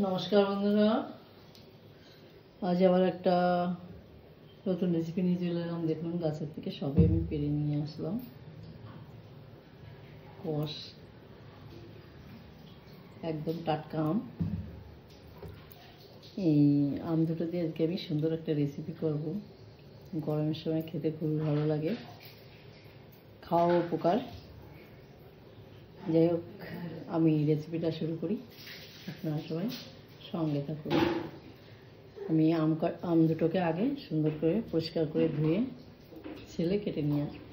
নমস্কার বন্ধুরা, আজ আবার একটা নতুন রেসিপি নিয়ে চলে এলাম। দেখুন, গাছের থেকে সবে আমি পেরে নিয়ে আসলাম কষ, একদম টাটকা আম। এই আম দুটো দিয়ে আজকে আমি সুন্দর একটা রেসিপি করব। গরমের সময় খেতে খুবই ভালো লাগে, খাওয়া উপকার। যাই হোক, আমি রেসিপিটা শুরু করি, আপনারা সবাই সঙ্গে থাকুন। আমি আম দুটোকে আগে সুন্দর করে পরিষ্কার করে ধুয়ে ছেলে কেটে নিয়ে আসবো।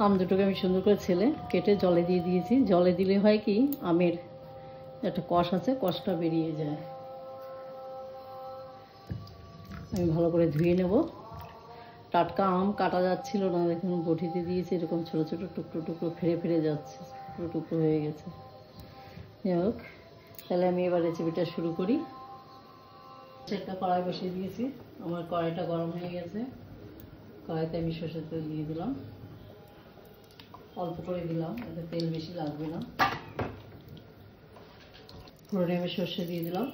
আম দুটোকে আমি সুন্দর করে ছেলে কেটে জলে দিয়ে দিয়েছি। জলে দিলে হয় কি, আমের একটা কষ আছে, কষটা বেরিয়ে যায়। আমি ভালো করে ধুয়ে নেব। টাটকা আম কাটা যাচ্ছিল না, দেখুন বটিতে দিয়েছি, এরকম ছোটো ছোটো টুকরো টুকরো ফেরে যাচ্ছে, টুকরো টুকরো হয়ে গেছে। যাই হোক, তাহলে আমি এবার রেসিপিটা শুরু করি। একটা কড়াই বসিয়ে দিয়েছি, আমার কড়াইটা গরম হয়ে গেছে। কড়াইতে আমি সরষের তেল দিয়ে দিলাম, অল্প করে দিলাম, এতে তেল বেশি লাগবে না। ফোড়নে আমি সর্ষে দিয়ে দিলাম,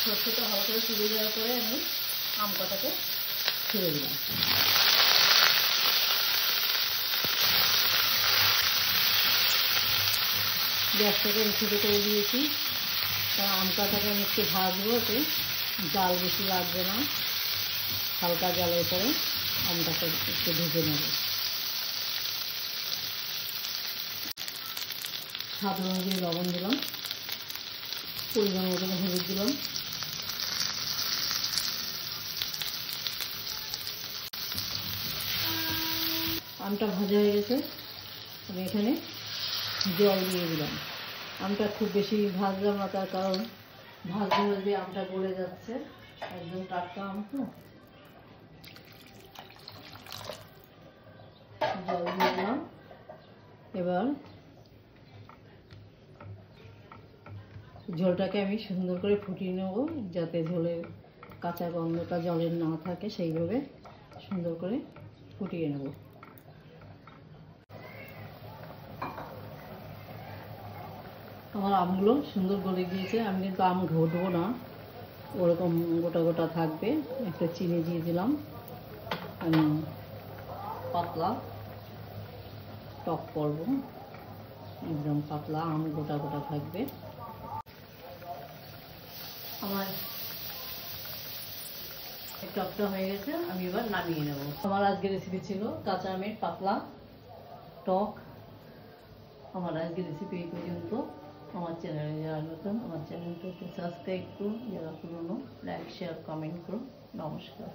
সর্ষেটা ভালো করে তুলে দেওয়ার পরে আমি আম কটাকে ছেড়ে দিলাম। গ্যাসটাকে আমি ছোটো করে দিয়েছি, কারণ আম কটাকে আমি একটু ভাজবো, ওতে জাল বেশি লাগবে না। হালকা জালের পরে আমটাকে একটু ভেজে নেব। স্বাদ অনুযায়ী লবণ দিলাম, পরিমাণ মতন হলুদ দিলাম, আমটা ভাজা হয়ে গেছে। আমি এখানে জল দিয়ে দিলাম। আমটা খুব বেশি ভাজলাম না, তার কারণ ভাজতে ভাজতে আমটা গলে যাচ্ছে, একদম টাটকা আম তো। জল দিয়ে দিলাম। এবার ঝোলটাকে আমি সুন্দর করে ফুটিয়ে নেব, যাতে ঝোলের কাঁচা গন্ধটা জলের না থাকে, সেইভাবে সুন্দর করে ফুটিয়ে নেব। আমার আমগুলো সুন্দর গলে গিয়েছে। আমি কিন্তু আম ঘটবো না, ওরকম গোটা গোটা থাকবে। একটা চিনি দিয়ে দিলাম, আমি পাতলা টক করবো, একদম পাতলা আম গোটা গোটা থাকবে। আমার টকটা হয়ে গেছে, আমি এবার নামিয়ে নেব। আমার আজকের রেসিপি ছিল কাঁচা আমের পাতলা টক। আমার আজকের রেসিপি এই পর্যন্ত। আমার চ্যানেলে যারা নতুন, আমার চ্যানেলটাকে সাবস্ক্রাইব করুন, যারা পুরনো লাইক শেয়ার কমেন্ট করুন। নমস্কার।